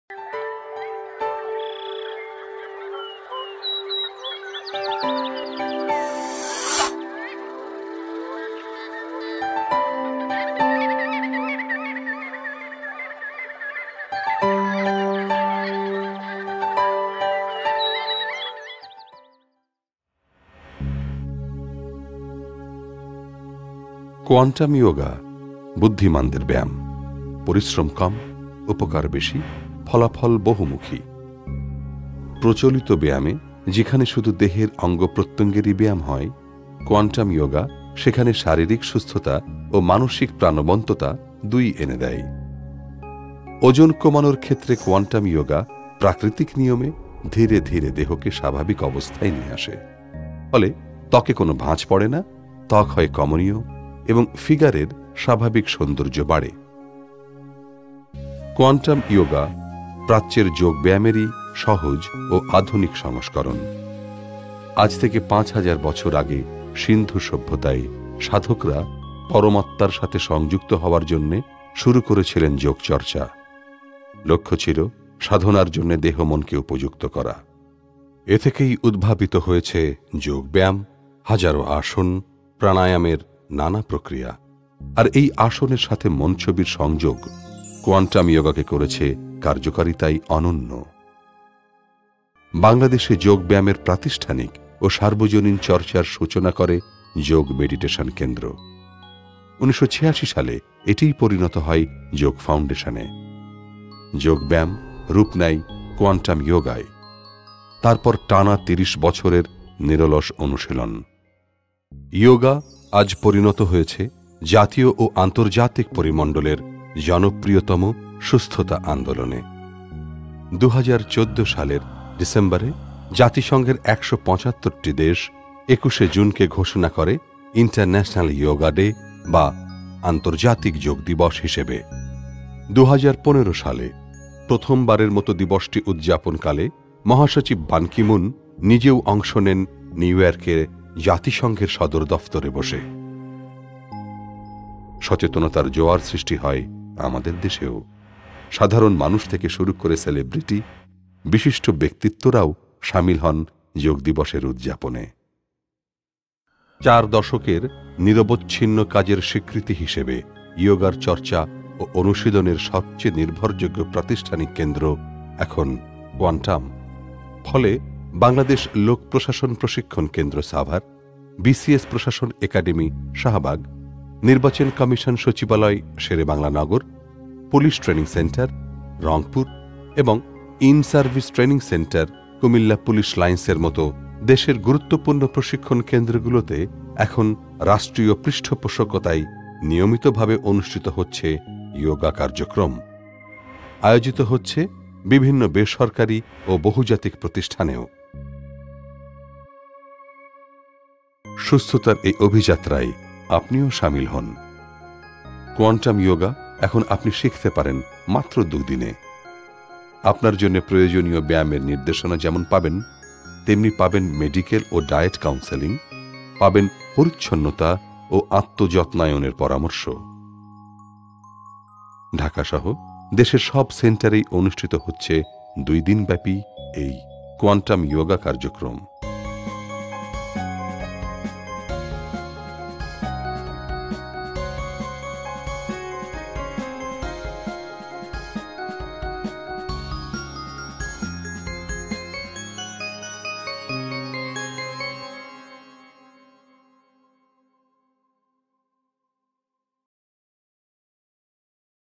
Quantum yoga বুদ্ধিমানদের ব্যায়াম, পরিশ্রম কম, উপকার বেশি, ফলাফল বহুমুখী। প্রচলিত ব্যায়ামে যেখানে শুধু দেহের অঙ্গ প্রত্যঙ্গেরই ব্যায়াম হয়, কোয়ান্টাম ইয়োগা সেখানে শারীরিক সুস্থতা ও মানসিক প্রাণবন্ততা দুই এনে দেয়। ওজন কমানোর ক্ষেত্রে কোয়ান্টাম ইয়োগা প্রাকৃতিক নিয়মে ধীরে ধীরে দেহকে স্বাভাবিক অবস্থায় নিয়ে আসে। ফলে ত্বকে কোনো ভাঁজ পড়ে না, ত্বক হয় কমনীয় এবং ফিগারের স্বাভাবিক সৌন্দর্য বাড়ে। কোয়ান্টাম ইয়োগা প্রাচ্যের যোগ ব্যায়ামেরই সহজ ও আধুনিক সংস্করণ। আজ থেকে ৫,০০০ বছর আগে সিন্ধু সভ্যতায় সাধকরা পরমাত্মার সাথে সংযুক্ত হওয়ার জন্য শুরু করেছিলেন যোগচর্চা। লক্ষ্য ছিল সাধনার জন্য দেহ মনকে উপযুক্ত করা। এ থেকেই উদ্ভাবিত হয়েছে যোগ ব্যায়াম, হাজারো আসন, প্রাণায়ামের নানা প্রক্রিয়া। আর এই আসনের সাথে মন ছবির সংযোগ কোয়ান্টাম ইয়োগাকে করেছে কার্যকারিতাই অনন্য। বাংলাদেশে যোগ ব্যায়ামের প্রাতিষ্ঠানিক ও সার্বজনীন চর্চার সূচনা করে যোগ মেডিটেশন কেন্দ্র। ১৯৮৬ সালে এটিই পরিণত হয় যোগ ফাউন্ডেশনে। যোগ ব্যায়াম রূপ নেয় কোয়ান্টাম ইয়োগায়। তারপর টানা ৩০ বছরের নিরলস অনুশীলন। ইয়োগা আজ পরিণত হয়েছে জাতীয় ও আন্তর্জাতিক পরিমণ্ডলের জনপ্রিয়তম সুস্থতা আন্দোলনে। ২০১৪ সালের ডিসেম্বরে জাতিসংঘের ১৭৫টি দেশ ২১শে জুনকে ঘোষণা করে ইন্টারন্যাশনাল ইয়োগা ডে বা আন্তর্জাতিক যোগ দিবস হিসেবে। ২০১৫ সালে প্রথমবারের মতো দিবসটি উদযাপনকালে মহাসচিব বান কি মুন নিজেও অংশ নেন নিউ ইয়র্কে জাতিসংঘের সদর দফতরে বসে। সচেতনতার জোয়ার সৃষ্টি হয় আমাদের দেশেও। সাধারণ মানুষ থেকে শুরু করে সেলিব্রিটি, বিশিষ্ট ব্যক্তিত্বরাও সামিল হন যোগ দিবসের উদযাপনে। ৪ দশকের নিরবচ্ছিন্ন কাজের স্বীকৃতি হিসেবে ইয়োগার চর্চা ও অনুশীলনের সবচেয়ে নির্ভরযোগ্য প্রাতিষ্ঠানিক কেন্দ্র এখন কোয়ান্টাম। ফলে বাংলাদেশ লোক প্রশাসন প্রশিক্ষণ কেন্দ্র সাভার, বিসিএস প্রশাসন একাডেমি শাহবাগ, নির্বাচন কমিশন সচিবালয় Sherebangla Nagar, police training centre Rangpur এবং in service training centre Comilla police লাইন্সের মতো দেশের গুরুত্বপূর্ণ প্রশিক্ষণ কেন্দ্রগুলোতে এখন রাষ্ট্রীয় পৃষ্ঠপোষকতায় নিয়মিতভাবে অনুষ্ঠিত হচ্ছে ইয়োগা কার্যক্রম। আয়োজিত হচ্ছে বিভিন্ন বেসরকারি ও বহুজাতিক প্রতিষ্ঠানেও। সুস্থতার এই অভিযাত্রায় আপনিও সামিল হন। কোয়ান্টাম ইয়োগা এখন আপনি শিখতে পারেন মাত্র ২ দিনে। আপনার জন্য প্রয়োজনীয় ব্যায়ামের নির্দেশনা যেমন পাবেন, তেমনি পাবেন মেডিকেল ও ডায়েট কাউন্সেলিং, পাবেন পরিচ্ছন্নতা ও আত্মযত্নায়নের পরামর্শ। ঢাকাসহ দেশের সব সেন্টারেই অনুষ্ঠিত হচ্ছে ২ দিনব্যাপী এই কোয়ান্টাম ইয়োগা কার্যক্রম।